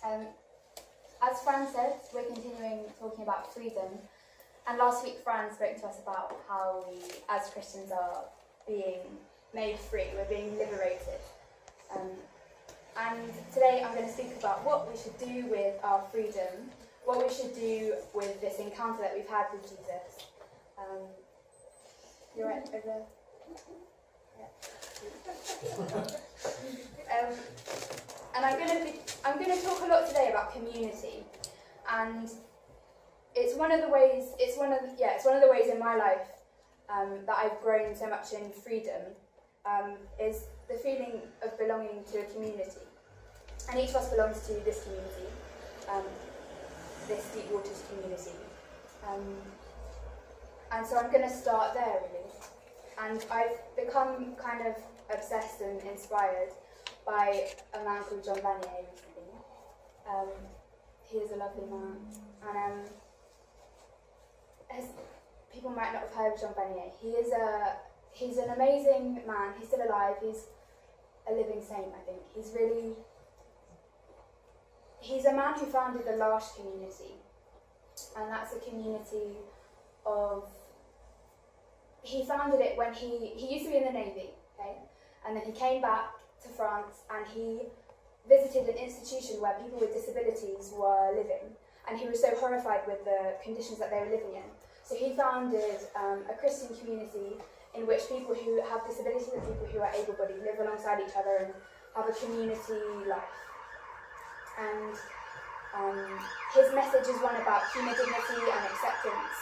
Um, as Fran said, we're continuing talking about freedom. And last week, Fran spoke to us about how we, as Christians, are being made free. We're being liberated. And today, I'm going to speak about what we should do with our freedom, what we should do with this encounter that we've had with Jesus. You're right over there. Yeah. And I'm going to talk a lot today about community, and it's one of the ways in my life that I've grown so much in freedom, is the feeling of belonging to a community. And each of us belongs to this community, this Deep Waters community. And so I'm going to start there, really. And I've become kind of obsessed and inspired by a man called Jean-Vanier recently. He is a lovely man. And as people might not have heard of Jean-Vanier, he's an amazing man. He's still alive. He's a living saint, I think. He's a man who founded the L'Arche community. And that's a community of... He founded it when he used to be in the Navy, okay? And then he came back to France and he visited an institution where people with disabilities were living. And he was so horrified with the conditions that they were living in. So he founded a Christian community in which people who have disabilities and people who are able-bodied live alongside each other and have a community life. And his message is one about human dignity and acceptance,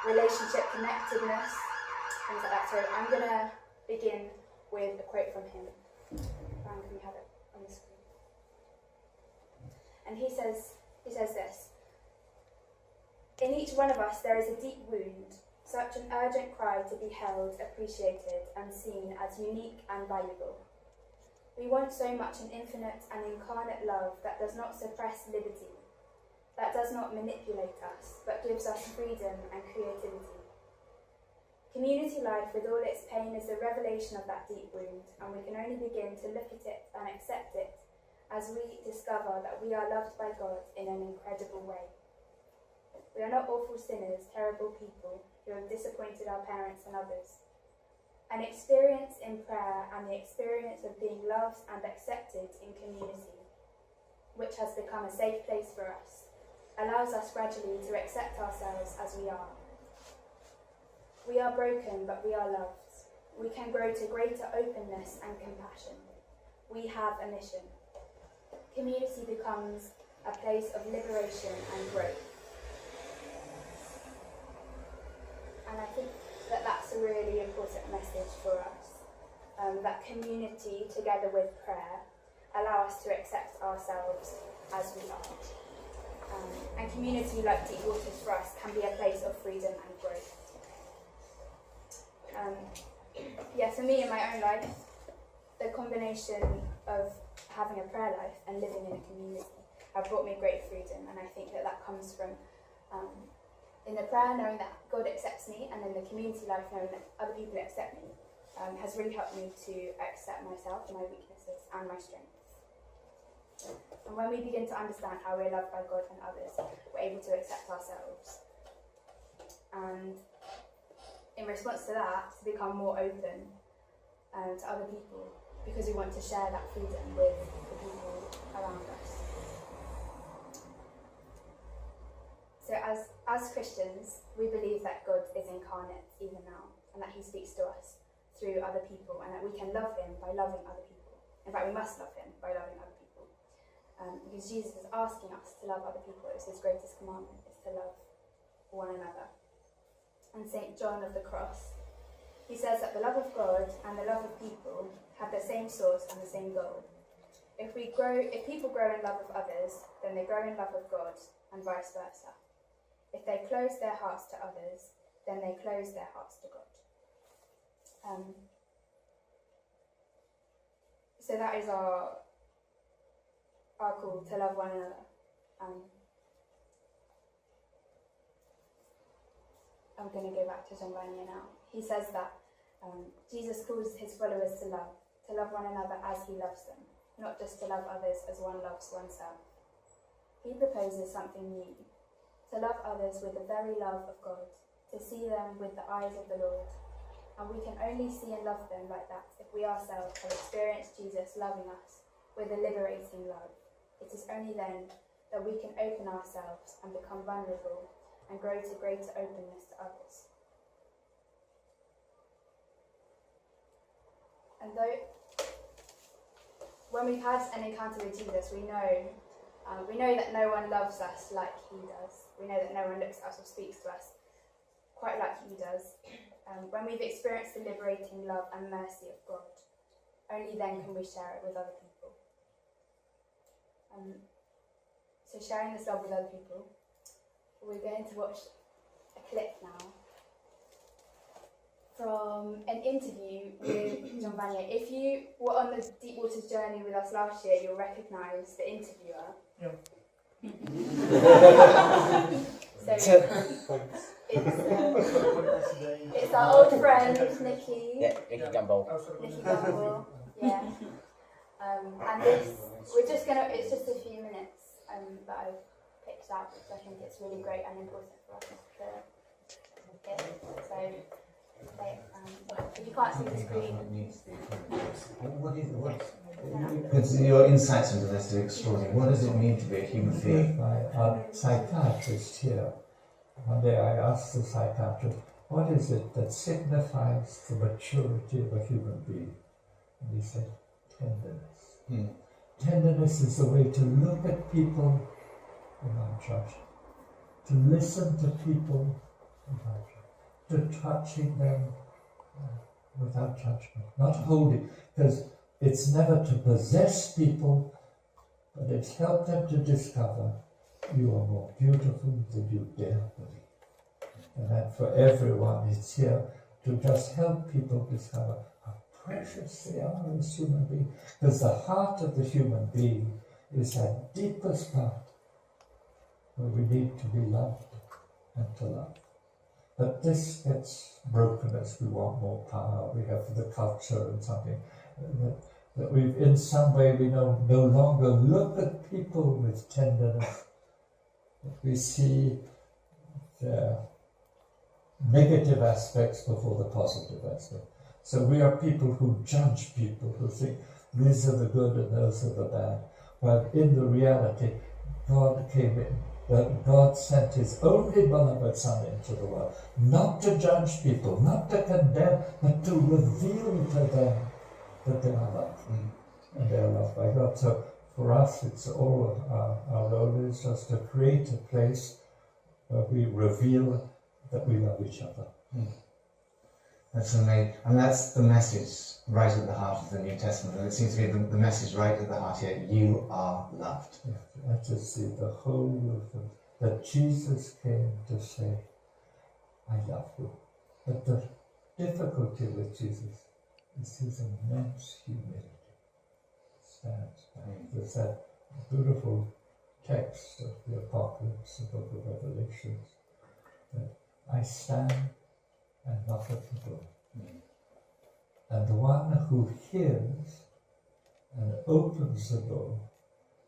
relationship connectedness, things like that. So I'm going to begin with a quote from him. Can we have it on the screen? And he says this: "In each one of us there is a deep wound, such an urgent cry to be held, appreciated, and seen as unique and valuable. We want so much an infinite and incarnate love that does not suppress liberty, that does not manipulate us, but gives us freedom and creativity. Community life with all its pain is the revelation of that deep wound, and we can only begin to look at it and accept it as we discover that we are loved by God in an incredible way. We are not awful sinners, terrible people who have disappointed our parents and others. An experience in prayer and the experience of being loved and accepted in community, which has become a safe place for us, allows us gradually to accept ourselves as we are. We are broken, but we are loved. We can grow to greater openness and compassion. We have a mission. Community becomes a place of liberation and growth." And I think that that's a really important message for us, that community, together with prayer, allow us to accept ourselves as we are. And community, like Deep Waters for us, can be a place of freedom and growth. For me in my own life, the combination of having a prayer life and living in a community have brought me great freedom, and I think that comes from in the prayer knowing that God accepts me, and in the community life knowing that other people accept me, has really helped me to accept myself and my weaknesses and my strengths. And when we begin to understand how we're loved by God and others, we're able to accept ourselves. And in response to that, to become more open to other people, because we want to share that freedom with the people around us. So as Christians, we believe that God is incarnate even now, and that he speaks to us through other people, and that we can love him by loving other people. In fact, we must love him by loving other people. Because Jesus is asking us to love other people. It's his greatest commandment, is to love one another. And St. John of the Cross, he says that the love of God and the love of people have the same source and the same goal. If people grow in love of others, then they grow in love of God, and vice versa. If they close their hearts to others, then they close their hearts to God. So that is our call, to love one another. I'm going to go back to jean-vanier now. He says that Jesus calls his followers to love one another as he loves them. not just to love others as one loves oneself. He proposes something new, to love others with the very love of God, to see them with the eyes of the Lord. And we can only see and love them like that if we ourselves have experienced Jesus loving us with a liberating love. It is only then that we can open ourselves and become vulnerable and grow to greater openness to others. And though, when we've had an encounter with Jesus, we know that no one loves us like he does. We know that no one looks at us or speaks to us quite like he does. When we've experienced the liberating love and mercy of God, only then can we share it with other people. So sharing this love with other people, we're going to watch a clip now from an interview with jean-vanier. If you were on the Deep Waters journey with us last year, you'll recognise the interviewer. Yeah. So it's our old friend Nikki. Yeah, Nikki Gumbel. Nikki Gumbel. Yeah. And this, it's just a few minutes that I've picked out because I think it's really great and important for us to get. So, if you can't see the screen. Because your insights into this are extraordinary. What does it mean to be a human being? A psychiatrist here. One day I asked the psychiatrist, what is it that signifies the maturity of a human being? And he said, tenderness. Tenderness is the way to look at people without judgment, to listen to people without judgment, to touching them without judgment, not holding, because it's never to possess people, but it's help them to discover you are more beautiful than you dare believe. And that for everyone, it's here to just help people discover how precious they are as human beings. Because the heart of the human being is that deepest part where we need to be loved and to love. But this gets broken as we want more power. We have the culture and something that we've, in some way, we no longer look at people with tenderness. We see the negative aspects before the positive aspects. So we are people who judge people, who think these are the good and those are the bad. While in the reality, God came in. That God sent his only beloved Son into the world, not to judge people, not to condemn, but to reveal to them that they are loved, and they are loved by God. So for us, it's all our role is just to create a place where we reveal that we love each other. That's amazing. And that's the message right at the heart of the New Testament. And it seems to be the message right at the heart here. You are loved. Yeah, I just see the whole of them, that Jesus came to say, I love you. But the difficulty with Jesus is his immense humility. Stands behind. There's that beautiful text of the Apocalypse, the book of Revelations, that I stand and knock at the door. And the one who hears and opens the door,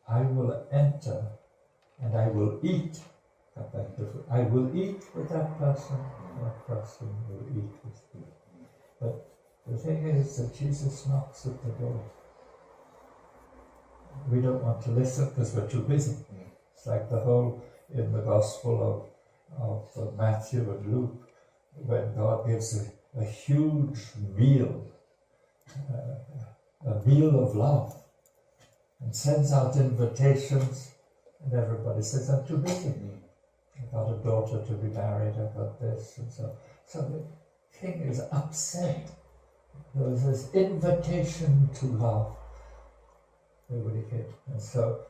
I will enter and I will eat. I will eat with that person will eat with me. But the thing is that Jesus knocks at the door. We don't want to listen because we're too busy. It's like the whole, in the Gospel of Matthew and Luke, when God gives a huge meal, a meal of love, and sends out invitations, and everybody says, I'm too busy. I've got a daughter to be married, I've got this, and so. So the king is upset. There was this invitation to love. Nobody came. And so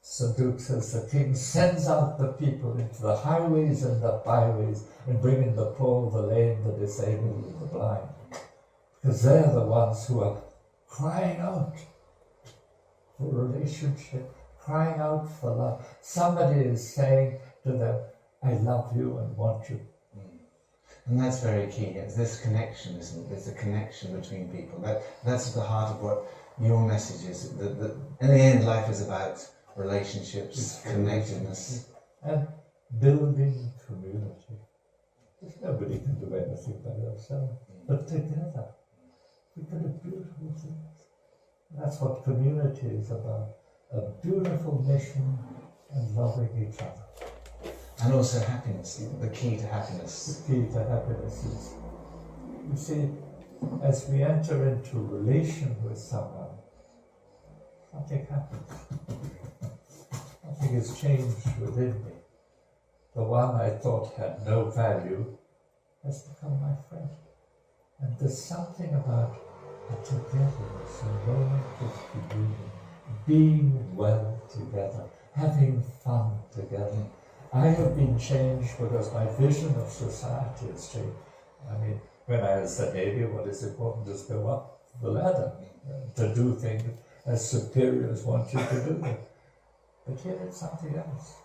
St. Luke says the king sends out the people into the highways and the byways and bring in the poor, the lame, the disabled, and the blind. Because they're the ones who are crying out for relationship, crying out for love. Somebody is saying to them, I love you and want you. And that's very key. It's this connection, isn't it? There's a connection between people. That's at the heart of what your message is that in the end, life is about relationships, connectedness. And building community. Because nobody can do anything by themselves, but together we can do beautiful things. That's what community is about, a beautiful mission and loving each other. And also happiness, the key to happiness. The key to happiness is, you see, as we enter into relation with someone, something happens. Something has changed within me. The one I thought had no value has become my friend. And there's something about a togetherness, a moment of communion, being well together, having fun together. I have been changed because my vision of society has changed. I mean, when I was a Navy, what is important is go up the ladder, to do things as superiors want you to do them. But here it's something else.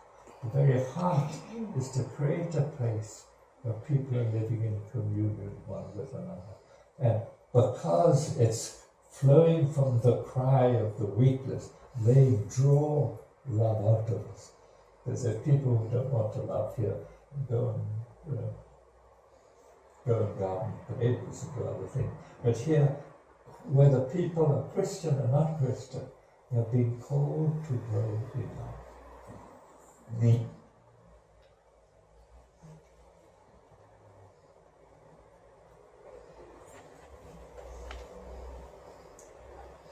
The very heart is to create a place where people are living in communion one with another. And because it's flowing from the cry of the weakness, they draw love out of us. Because if people who don't want to love here, go and garden potatoes and do other things. But here, whether people are Christian or not Christian, they're being called to grow in love.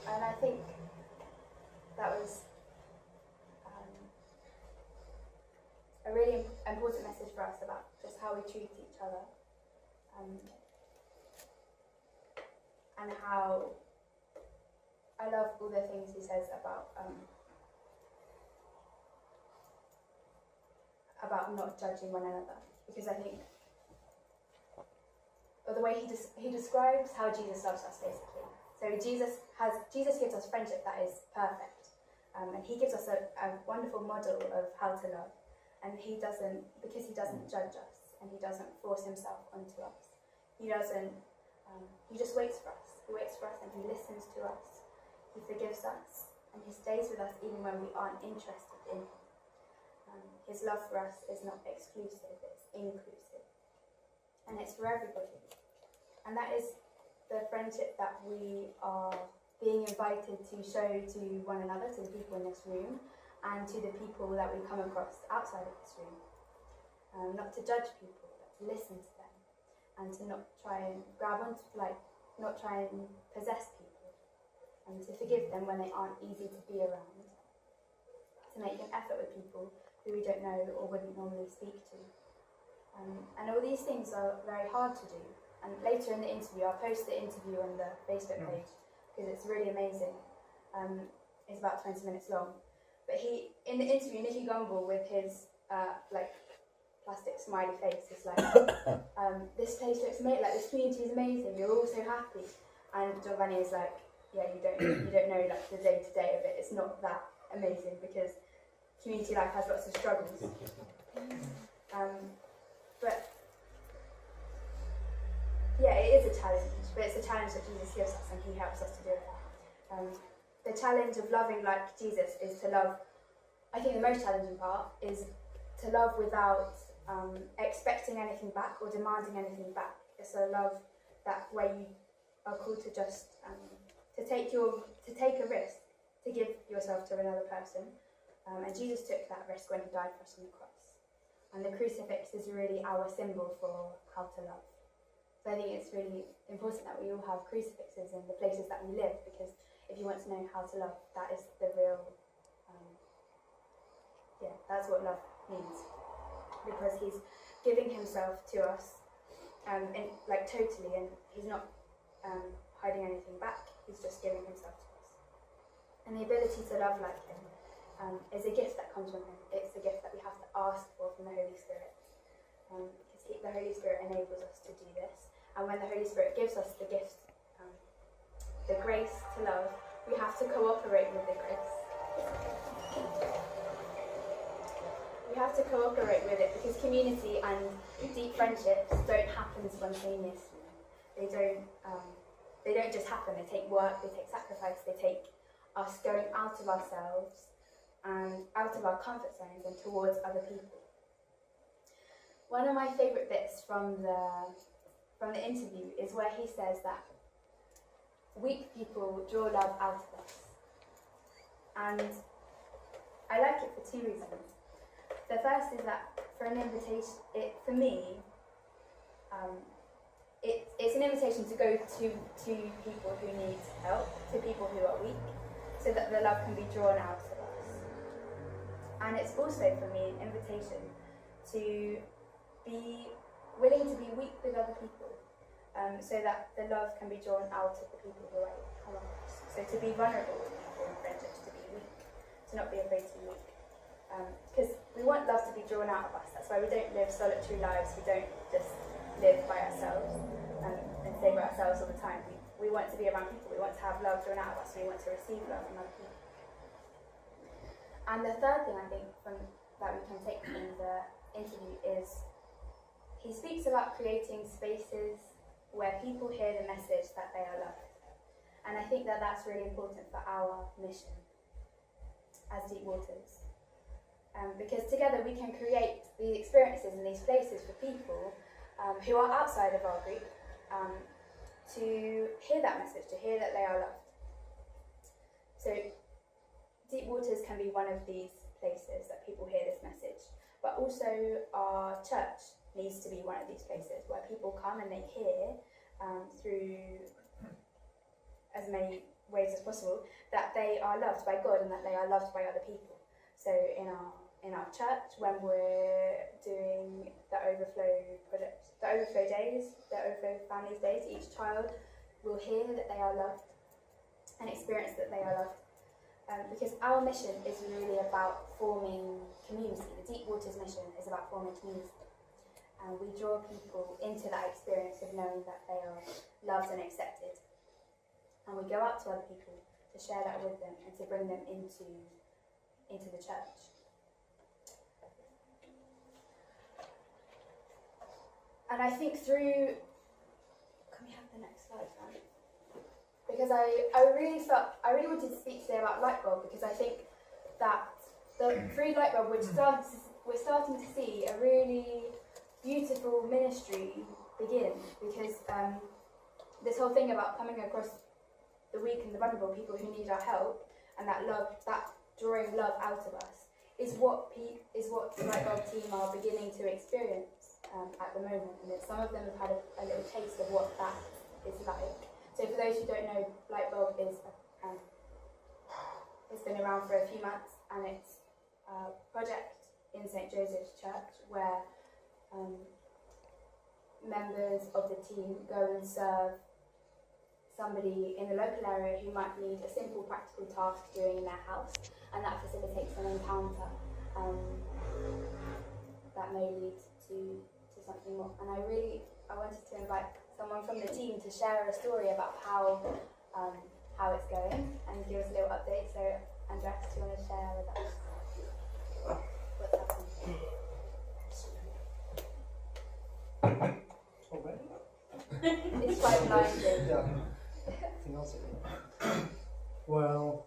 And I think that was a really important message for us about just how we treat each other, and how I love all the things he says about not judging one another, because I think, or the way he describes how Jesus loves us, basically. So Jesus gives us friendship that is perfect, and he gives us a wonderful model of how to love. And he doesn't judge us, and he doesn't force himself onto us. He just waits for us. He waits for us, and he listens to us. He forgives us, and he stays with us even when we aren't interested in him. His love for us is not exclusive, it's inclusive. And it's for everybody. And that is the friendship that we are being invited to show to one another, to the people in this room, and to the people that we come across outside of this room. Not to judge people, but to listen to them, and to not try and not try and possess people, and to forgive them when they aren't easy to be around, to make an effort with people who we don't know or wouldn't normally speak to. And all these things are very hard to do. And later in the interview, I'll post the interview on the Facebook page, because it's really amazing. It's about 20 minutes long. But in the interview, Nicky Gumbel, with his plastic smiley face, is like, this place looks amazing, like this community is amazing, you're all so happy. And jean-vanier is like, yeah, you don't know like the day to day of it. It's not that amazing, because community life has lots of struggles. But yeah, it is a challenge, but it's a challenge that Jesus gives us, and he helps us to do it. The challenge of loving like Jesus is to love, I think the most challenging part is to love without expecting anything back or demanding anything back. It's a love that where you are called to just to take a risk, to give yourself to another person. And Jesus took that risk when he died for us on the cross. And the crucifix is really our symbol for how to love. So I think it's really important that we all have crucifixes in the places that we live, because if you want to know how to love, that is the real, that's what love means. Because he's giving himself to us, totally, and he's not hiding anything back. He's just giving himself to us. And the ability to love like him is a gift that comes from him. It's a gift that we have to ask for from the Holy Spirit. Because the Holy Spirit enables us to do this. And when the Holy Spirit gives us the gift, the grace to love, we have to cooperate with the grace. We have to cooperate with it, because community and deep friendships don't happen spontaneously. They don't they don't just happen. They take work, they take sacrifice, they take us going out of ourselves and out of our comfort zones and towards other people. One of my favourite bits from the interview is where he says that weak people draw love out of us. And I like it for two reasons. The first is that for an invitation, for me, it's an invitation to go to people who need help, to people who are weak, so that the love can be drawn out of us. And it's also for me an invitation to be willing to be weak with other people, so that the love can be drawn out of the people who are around us. So to be vulnerable with people in friendships, to be weak, to not be afraid to be weak. Because we want love to be drawn out of us. That's why we don't live solitary lives. We don't just live by ourselves and stay by ourselves all the time. We want to be around people. We want to have love drawn out of us. We want to receive love from other people. And the third thing I think that we can take from the interview is he speaks about creating spaces where people hear the message that they are loved. And I think that that's really important for our mission as Deep Waters. Because together we can create these experiences and these places for people who are outside of our group to hear that message, to hear that they are loved. So Deep Waters can be one of these places that people hear this message, but also our church needs to be one of these places where people come and they hear through as many ways as possible that they are loved by God and that they are loved by other people. So in our church, when we're doing the overflow project, the overflow days, the overflow families days, each child will hear that they are loved and experience that they are loved. Because our mission is really about forming community. The Deep Waters mission is about forming community. And we draw people into that experience of knowing that they are loved and accepted. And we go out to other people to share that with them and to bring them into the church. And I think through, can we have the next slide, Fran? Because I really wanted to speak today about Lightbulb, because I think that through Lightbulb we're starting to see a really beautiful ministry begin, because this whole thing about coming across the weak and the vulnerable, people who need our help, and that love, that drawing love out of us, is what the Lightbulb team are beginning to experience at the moment. And some of them have had a little taste of what that is like. So for those who don't know, Lightbulb is it's been around for a few months, and it's a project in St. Joseph's Church where members of the team go and serve somebody in the local area who might need a simple practical task doing in their house, and that facilitates an encounter that may lead to something more. And I wanted to invite someone from the team to share a story about how it's going and give us a little update. So Andreas, do you want to share with us what's happening? Already? It's quite blinding. Yeah. Well,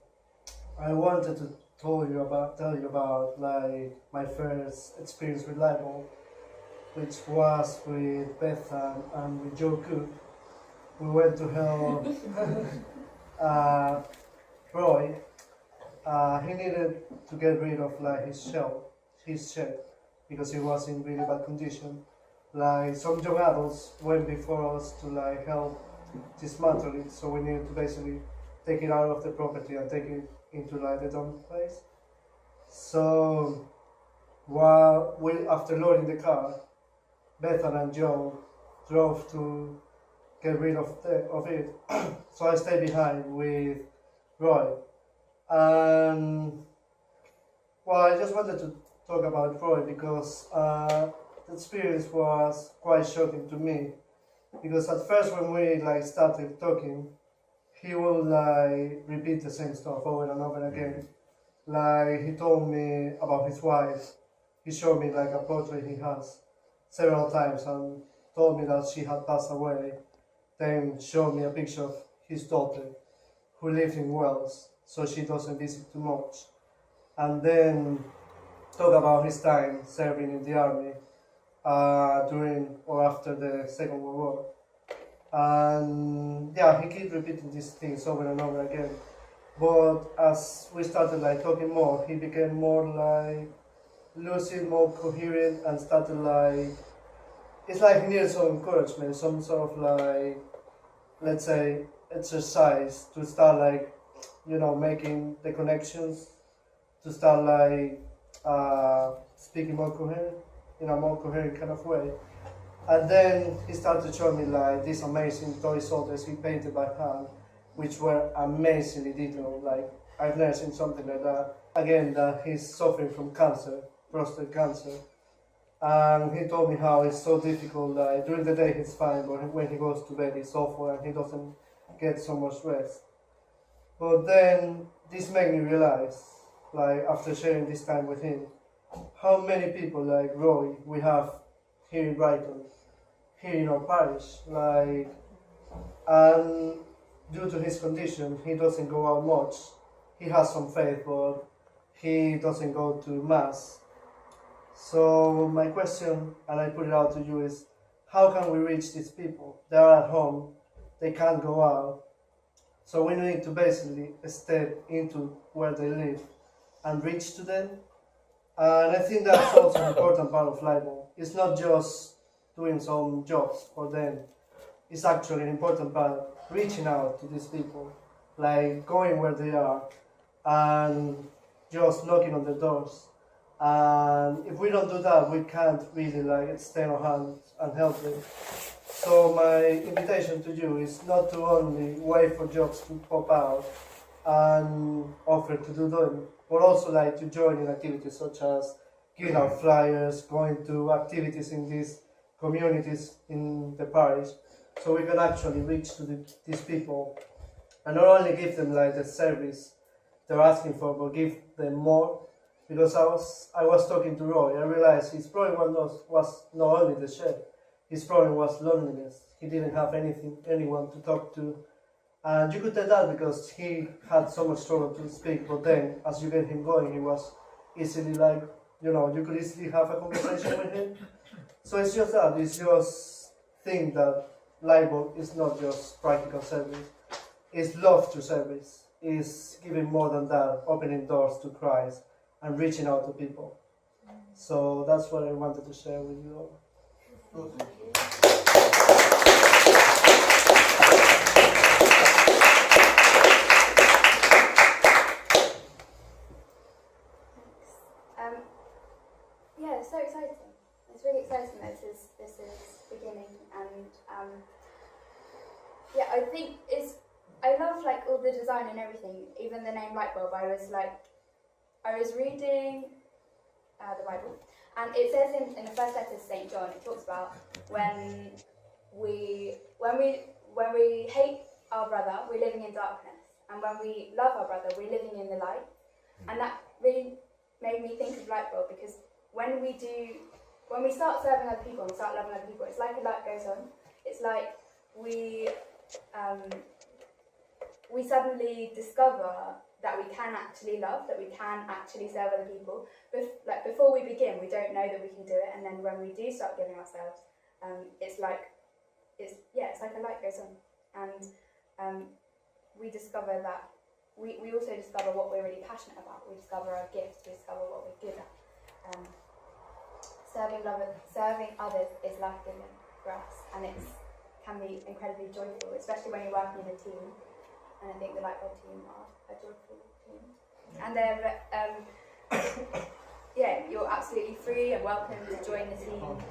I wanted to tell you about like my first experience with Lightbulb, which was with Beth and with Joe Cook. We went to help Roy. He needed to get rid of like his shed, because he was in really bad condition. Like some young adults went before us to like help dismantle it, so we needed to basically take it out of the property and take it into like the dump place. So while after loading the car, Bethan and Joe drove to get rid of it. So I stayed behind with Roy. And well, I just wanted to talk about Roy because the experience was quite shocking to me. Because at first when we like started talking, he would like repeat the same stuff over and over again. Like he told me about his wife. He showed me like a portrait he has several times and told me that she had passed away. then showed me a picture of his daughter who lived in Wales, so she doesn't visit too much. And then talk about his time serving in the army during or after the Second World War. And yeah, he kept repeating these things over and over again. But as we started like talking more, he became more like lucid, more coherent, and started like, it's like he needed some encouragement, some sort of like, let's say, exercise to start like, you know, making the connections, to start like speaking more coherent, in a more coherent kind of way. And then he started showing me like these amazing toy soldiers he painted by hand, which were amazingly detailed. Like, I've never seen something like that. Again, that he's suffering from cancer, prostate cancer. And he told me how it's so difficult, like during the day he's fine, but when he goes to bed it's awful and he doesn't get so much rest. But then this made me realize, like after sharing this time with him, how many people like Roy we have here in Brighton, here in our parish, like, and due to his condition, he doesn't go out much. He has some faith, but he doesn't go to mass. So my question, and I put it out to you, is how can we reach these people? They are at home, they can't go out. So we need to basically step into where they live and reach to them. And I think that's also an important part of LIBOR. It's not just doing some jobs for them. It's actually an important part, reaching out to these people, like going where they are and just knocking on the doors. And if we don't do that, we can't really like extend our hands and help them. So my invitation to you is not to only wait for jobs to pop out and offer to do them, but also like to join in activities such as giving out flyers, going to activities in these communities in the parish, so we can actually reach to these people and not only give them like the service they're asking for, but give them more. Because I was talking to Roy, I realized his problem was not only the chef, his problem was loneliness. He didn't have anyone to talk to. And you could tell that because he had so much trouble to speak, but then as you get him going, he was easily like, you know, you could easily have a conversation with him. So it's just that, it's just think that LIBOR is not just practical service, it's love to service, it's giving more than that, opening doors to Christ and reaching out to people. So that's what I wanted to share with you all. Yeah, it's so exciting. It's really exciting that this is beginning, and yeah, I think I love like all the design and everything, even the name Lightbulb. I was reading the Bible, and it says in the first letter to St. John, it talks about when we hate our brother, we're living in darkness, and when we love our brother, we're living in the light. And that really made me think of Lightbulb, because when we start serving other people and start loving other people, it's like a light goes on. It's like we suddenly discover that we can actually love, that we can actually serve other people. Like before we begin, we don't know that we can do it, and then when we do start giving ourselves, it's like a light goes on, and we discover that we also discover what we're really passionate about. We discover our gifts. We discover what we're good at. Serving others is life-giving for us, and it can be incredibly joyful, especially when you're working in a team. And I think the Lightbulb team are a joyful team. And they're, you're absolutely free and welcome to join the team.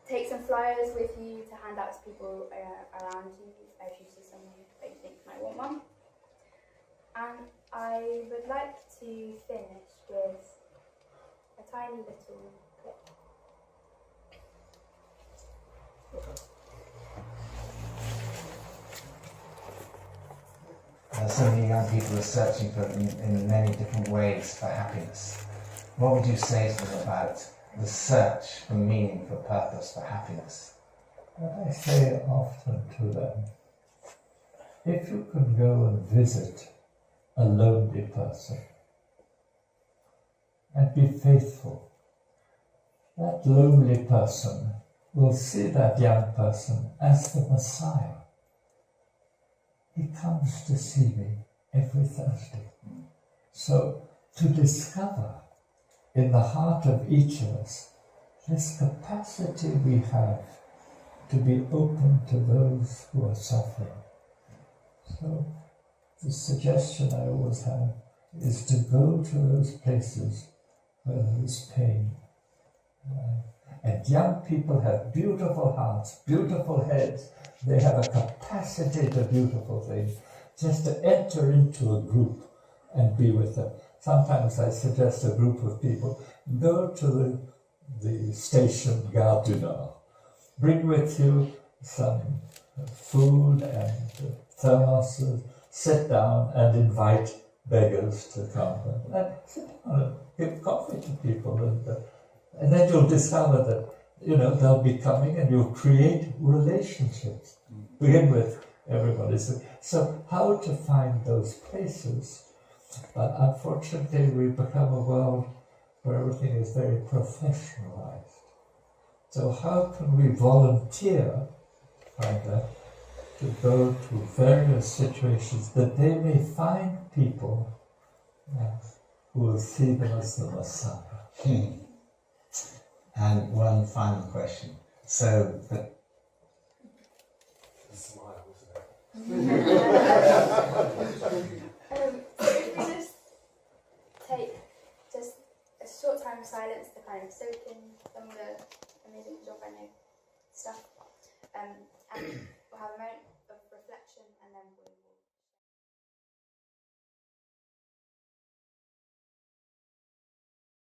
Take some flyers with you to hand out to people around you if you see someone that you think might want one. And I would like to finish with a tiny little clip. So many young people are searching for, in many different ways, for happiness. What would you say to them about the search for meaning, for purpose, for happiness? And I say often to them, if you can go and visit a lonely person and be faithful, that lonely person will see that young person as the Messiah. He comes to see me every Thursday. So to discover in the heart of each of us this capacity we have to be open to those who are suffering. So the suggestion I always have is to go to those places where there is pain. And young people have beautiful hearts, beautiful heads. They have a capacity to beautiful things. Just to enter into a group and be with them. Sometimes I suggest a group of people, go to the station Gare du Nord. Bring with you some food and thermoses, sit down and invite beggars to come and sit down and give coffee to people. And then you'll discover that, they'll be coming and you'll create relationships. Begin with everybody. So how to find those places? But unfortunately, we become a world where everything is very professionalized. So how can we volunteer, find that, to go to various situations that they may find people who will see them as the Messiah? And one final question. So, Smile, wasn't it?